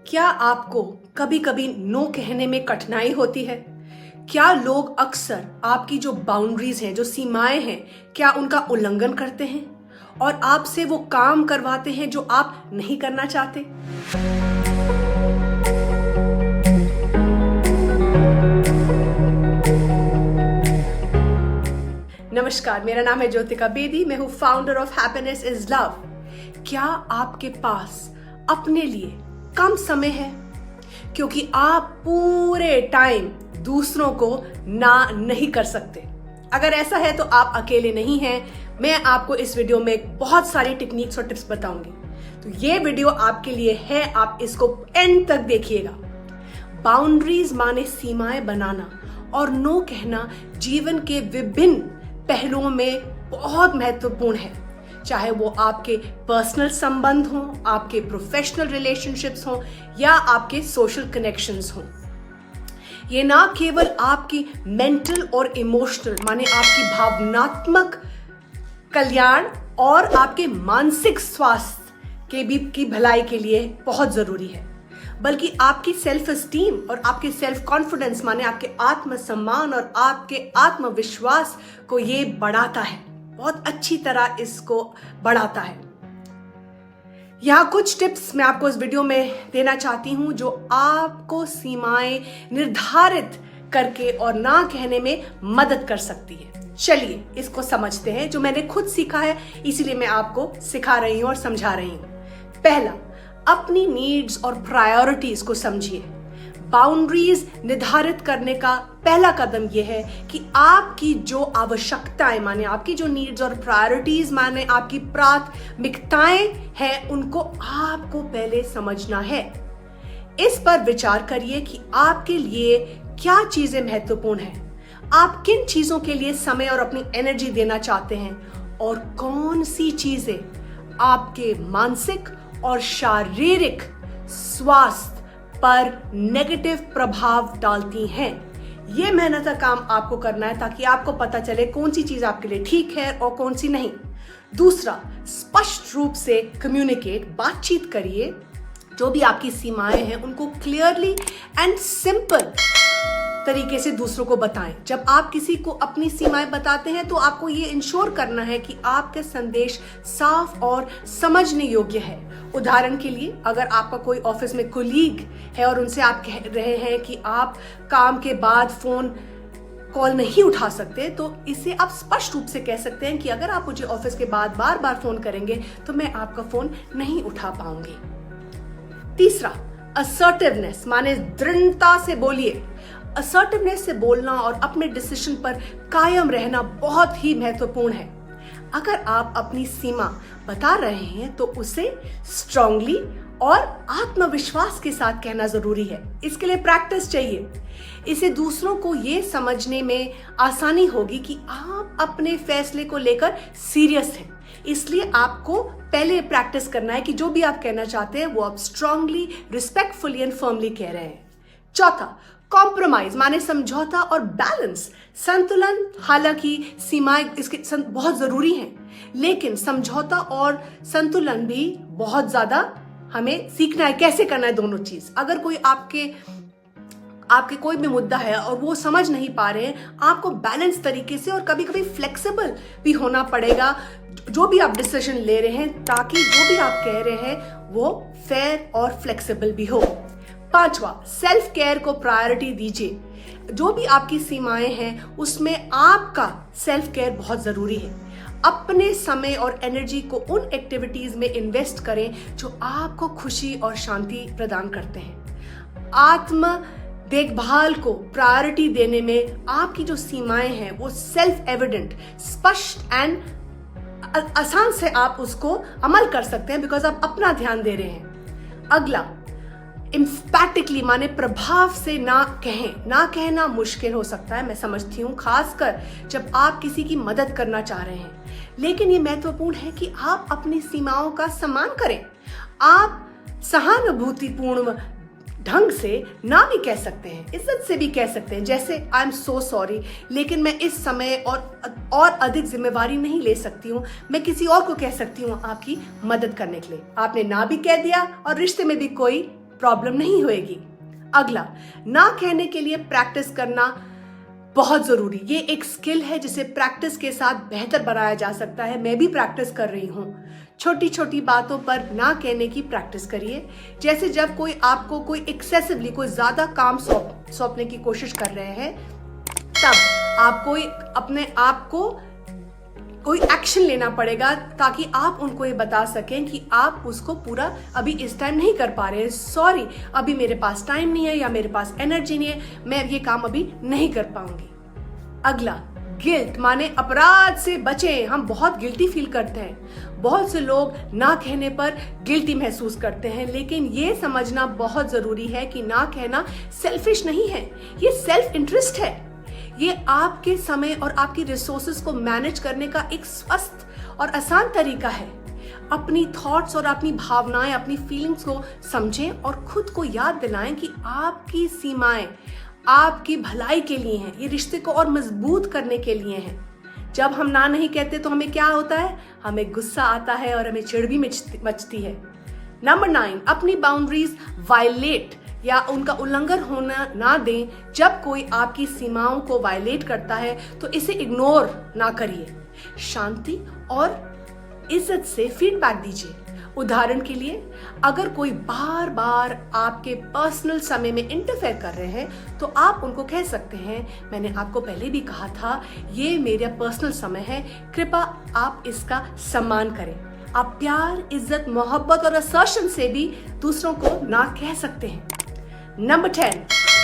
क्या आपको कभी कभी नो कहने में कठिनाई होती है? क्या लोग अक्सर आपकी जो बाउंड्रीज हैं, जो सीमाएं हैं, क्या उनका उल्लंघन करते हैं और आपसे वो काम करवाते हैं जो आप नहीं करना चाहते? नमस्कार, मेरा नाम है ज्योतिका बेदी। मैं हूं founder of happiness is love. क्या आपके पास अपने लिए कम समय है क्योंकि आप पूरे टाइम दूसरों को ना नहीं कर सकते? अगर ऐसा है तो आप अकेले नहीं हैं। मैं आपको इस वीडियो में बहुत सारी टेक्निक्स और टिप्स बताऊंगी, तो ये वीडियो आपके लिए है। आप इसको एंड तक देखिएगा। बाउंड्रीज माने सीमाएं बनाना और नो कहना जीवन के विभिन्न पहलुओं में बहुत महत्वपूर्ण है। चाहे वो आपके पर्सनल संबंध हों, आपके प्रोफेशनल रिलेशनशिप्स हों या आपके सोशल कनेक्शंस हों। ये ना केवल आपकी मेंटल और इमोशनल माने आपकी भावनात्मक कल्याण और आपके मानसिक स्वास्थ्य की भलाई के लिए बहुत जरूरी है, बल्कि आपकी सेल्फ एस्टीम और आपके सेल्फ कॉन्फिडेंस माने आपके आत्मसम्मान और आपके आत्मविश्वास को ये बढ़ाता है, बहुत अच्छी तरह इसको बढ़ाता है। यहाँ कुछ टिप्स मैं आपको इस वीडियो में देना चाहती हूँ जो आपको सीमाएं निर्धारित करके और ना कहने में मदद कर सकती है। चलिए इसको समझते हैं, जो मैंने खुद सीखा है इसीलिए मैं आपको सिखा रही हूँ और समझा रही हूँ। पहला, अपनी नीड्स और प्रायोरिटीज को समझिए। बाउंड्रीज निर्धारित करने का पहला कदम यह है कि आपकी जो आवश्यकताएं माने आपकी जो नीड्स और प्रायोरिटीज माने आपकी प्राथमिकताएं हैं, उनको आपको पहले समझना है। इस पर विचार करिए कि आपके लिए क्या चीजें महत्वपूर्ण हैं, आप किन चीजों के लिए समय और अपनी एनर्जी देना चाहते हैं और कौन सी चीजें आपके मानसिक और शारीरिक स्वास्थ्य पर नेगेटिव प्रभाव डालती हैं। यह मेहनत का काम आपको करना है ताकि आपको पता चले कौन सी चीज आपके लिए ठीक है और कौन सी नहीं। दूसरा, स्पष्ट रूप से कम्युनिकेट, बातचीत करिए। जो भी आपकी सीमाएं हैं उनको क्लियरली एंड सिंपल तरीके से दूसरों को बताएं। जब आप किसी को अपनी सीमाएं बताते हैं तो आपको ये इंश्योर करना है कि आपके संदेश साफ और समझने योग्य है। उदाहरण के लिए, अगर आपका कोई ऑफिस में कोलीग है और उनसे आप कह रहे हैं कि आप काम के बाद फोन कॉल नहीं उठा सकते, तो इसे आप स्पष्ट रूप से कह सकते हैं कि अगर आप मुझे ऑफिस के बाद बार बार फोन करेंगे तो मैं आपका फोन नहीं उठा पाऊंगी। तीसरा, असर्टिवनेस माने दृढ़ता से बोलिए। असर्टिवनेस से बोलना और अपने डिसीजन पर कायम रहना बहुत ही महत्वपूर्ण है। अगर आप अपनी सीमा बता रहे हैं तो उसे स्ट्रांगली और आत्मविश्वास के साथ कहना जरूरी है। इसके लिए प्रैक्टिस चाहिए। इसे दूसरों को ये समझने में आसानी होगी कि आप अपने फैसले को लेकर सीरियस हैं। इसलिए आपको पहले प्रैक्टिस करना है कि जो भी आप कहना चाहते हैं वो आप स्ट्रांगली, रिस्पेक्टफुली एंड फर्मली कह रहे हैं। चौथा, कॉम्प्रोमाइज माने समझौता और बैलेंस, संतुलन। हालांकि सीमाएं इसके बहुत जरूरी हैं, लेकिन समझौता और संतुलन भी बहुत ज्यादा हमें सीखना है कैसे करना है दोनों चीज। अगर कोई आपके कोई भी मुद्दा है और वो समझ नहीं पा रहे हैं, आपको बैलेंस तरीके से और कभी कभी फ्लेक्सिबल भी होना पड़ेगा जो भी आप डिसीजन ले रहे हैं, ताकि जो भी आप कह रहे हैं वो फेयर और फ्लेक्सिबल भी हो। पांचवा, सेल्फ केयर को प्रायोरिटी दीजिए। जो भी आपकी सीमाएं हैं उसमें आपका सेल्फ केयर बहुत जरूरी है। अपने समय और एनर्जी को उन एक्टिविटीज में इन्वेस्ट करें जो आपको खुशी और शांति प्रदान करते हैं। आत्म देखभाल को प्रायोरिटी देने में आपकी जो सीमाएं हैं वो सेल्फ एविडेंट, स्पष्ट एंड आसान से आप उसको अमल कर सकते हैं, बिकॉज आप अपना ध्यान दे रहे हैं। अगला, एम्फैटिकली माने प्रभाव से ना कहें। ना कहना मुश्किल हो सकता है, मैं समझती हूँ, खासकर जब आप किसी की मदद करना चाह रहे हैं, लेकिन ये महत्वपूर्ण है कि आप अपनी सीमाओं का सम्मान करें। आप सहानुभूतिपूर्ण ढंग से ना भी कह सकते हैं, इज्जत से भी कह सकते हैं, जैसे आई एम सो सॉरी, लेकिन मैं इस समय और अधिक जिम्मेवारी नहीं ले सकती हूँ, मैं किसी और को कह सकती हूँ आपकी मदद करने के लिए। आपने ना भी कह दिया और रिश्ते में भी कोई प्रॉब्लम नहीं होएगी। अगला, ना कहने के लिए प्रैक्टिस करना बहुत जरूरी। ये एक स्किल है जिसे प्रैक्टिस के साथ बेहतर बनाया जा सकता है। मैं भी प्रैक्टिस कर रही हूँ। छोटी छोटी बातों पर ना कहने की प्रैक्टिस करिए। जैसे जब कोई आपको कोई एक्सेसिवली कोई ज्यादा काम सौंपने की कोशिश कर रहे हैं, तब आपको अपने आप को कोई एक्शन लेना पड़ेगा ताकि आप उनको ये बता सकें कि आप उसको पूरा अभी इस टाइम नहीं कर पा रहे हैं, सॉरी अभी मेरे पास टाइम नहीं है या मेरे पास एनर्जी नहीं है, मैं ये काम अभी नहीं कर पाऊंगी। अगला, गिल्ट माने अपराध से बचें। हम बहुत गिल्टी फील करते हैं। बहुत से लोग ना कहने पर गिल्टी महसूस करते हैं, लेकिन ये समझना बहुत जरूरी है कि ना कहना सेल्फिश नहीं है, ये सेल्फ इंटरेस्ट है। ये आपके समय और आपकी रिसोर्सेज को मैनेज करने का एक स्वस्थ और आसान तरीका है। अपनी थॉट्स और अपनी भावनाएं, अपनी फीलिंग्स को समझें और खुद को याद दिलाएं कि आपकी सीमाएं आपकी भलाई के लिए हैं, ये रिश्ते को और मजबूत करने के लिए हैं। जब हम ना नहीं कहते तो हमें क्या होता है? हमें गुस्सा आता है और हमें चिढ़ भी मचती है। नंबर 9, अपनी बाउंड्रीज वायलेट या उनका उल्लंघन होना ना दें। जब कोई आपकी सीमाओं को वायलेट करता है तो इसे इग्नोर ना करिए। शांति और इज्जत से फीडबैक दीजिए। उदाहरण के लिए, अगर कोई बार बार आपके पर्सनल समय में इंटरफेयर कर रहे हैं तो आप उनको कह सकते हैं, मैंने आपको पहले भी कहा था ये मेरा पर्सनल समय है, कृपया आप इसका सम्मान करें। आप प्यार, इज्जत, मोहब्बत और असर्शन से भी दूसरों को ना कह सकते हैं। नंबर 10,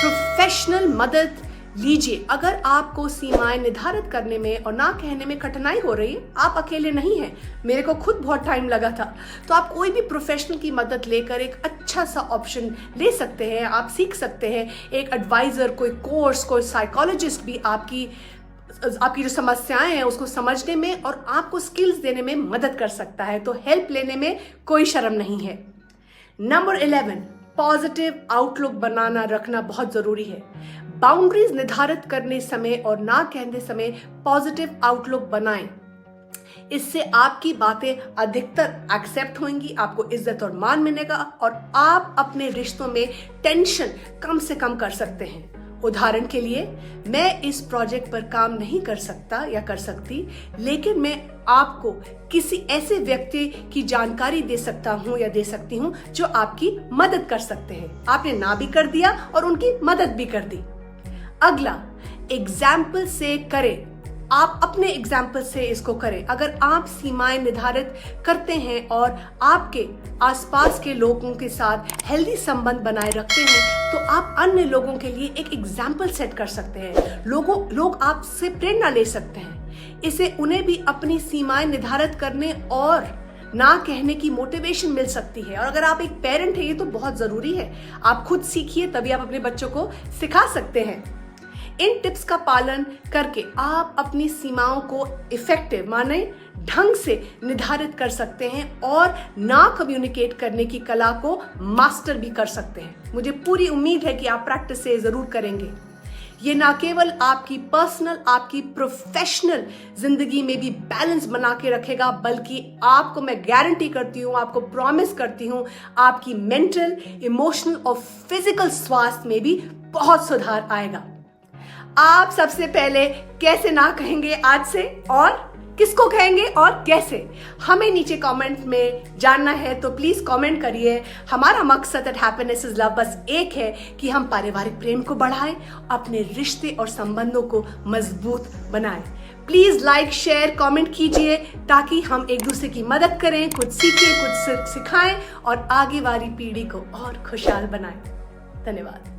प्रोफेशनल मदद लीजिए। अगर आपको सीमाएं निर्धारित करने में और ना कहने में कठिनाई हो रही है, आप अकेले नहीं हैं। मेरे को खुद बहुत टाइम लगा था। तो आप कोई भी प्रोफेशनल की मदद लेकर एक अच्छा सा ऑप्शन ले सकते हैं। आप सीख सकते हैं, एक एडवाइजर, कोई कोर्स, कोई साइकोलॉजिस्ट भी आपकी जो समस्याएं हैं उसको समझने में और आपको स्किल्स देने में मदद कर सकता है। तो हेल्प लेने में कोई शर्म नहीं है। नंबर 11, पॉजिटिव आउटलुक बनाना रखना बहुत जरूरी है। बाउंड्रीज निर्धारित करने समय और ना कहने समय पॉजिटिव आउटलुक बनाएं। इससे आपकी बातें अधिकतर एक्सेप्ट होंगी, आपको इज्जत और मान मिलेगा और आप अपने रिश्तों में टेंशन कम से कम कर सकते हैं। उदाहरण के लिए, मैं इस प्रोजेक्ट पर काम नहीं कर सकता या कर सकती, लेकिन मैं आपको किसी ऐसे व्यक्ति की जानकारी दे सकता हूं या दे सकती हूं जो आपकी मदद कर सकते हैं। आपने ना भी कर दिया और उनकी मदद भी कर दी। अगला, एग्जाम्पल से करें। आप अपने एग्जाम्पल से इसको करें। अगर आप सीमाएं निर्धारित करते हैं और आपके आसपास के लोगों के साथ हेल्दी संबंध बनाए रखते हैं तो आप अन्य लोगों के लिए एक एग्जाम्पल सेट कर सकते हैं। लोग आपसे प्रेरणा ले सकते हैं। इससे उन्हें भी अपनी सीमाएं निर्धारित करने और ना कहने की मोटिवेशन मिल सकती है। और अगर आप एक पेरेंट है, ये तो बहुत जरूरी है। आप खुद सीखिए, तभी आप अपने बच्चों को सिखा सकते हैं। इन टिप्स का पालन करके आप अपनी सीमाओं को इफेक्टिव माने ढंग से निर्धारित कर सकते हैं और ना कम्युनिकेट करने की कला को मास्टर भी कर सकते हैं। मुझे पूरी उम्मीद है कि आप प्रैक्टिस से जरूर करेंगे। ये ना केवल आपकी पर्सनल, आपकी प्रोफेशनल जिंदगी में भी बैलेंस बना के रखेगा, बल्कि आपको मैं गारंटी करती हूँ, आपको प्रॉमिस करती हूँ, आपकी मेंटल, इमोशनल और फिजिकल स्वास्थ्य में भी बहुत सुधार आएगा। आप सबसे पहले कैसे ना कहेंगे आज से, और किसको कहेंगे और कैसे, हमें नीचे कमेंट में जानना है। तो प्लीज कमेंट करिए। हमारा मकसद एट हैप्पीनेस इज लव बस एक है कि हम पारिवारिक प्रेम को बढ़ाएं, अपने रिश्ते और संबंधों को मजबूत बनाएं। प्लीज लाइक, शेयर, कमेंट कीजिए ताकि हम एक दूसरे की मदद करें, कुछ सीखें, कुछ सिखाएं और आगे वाली पीढ़ी को और खुशहाल बनाएं। धन्यवाद।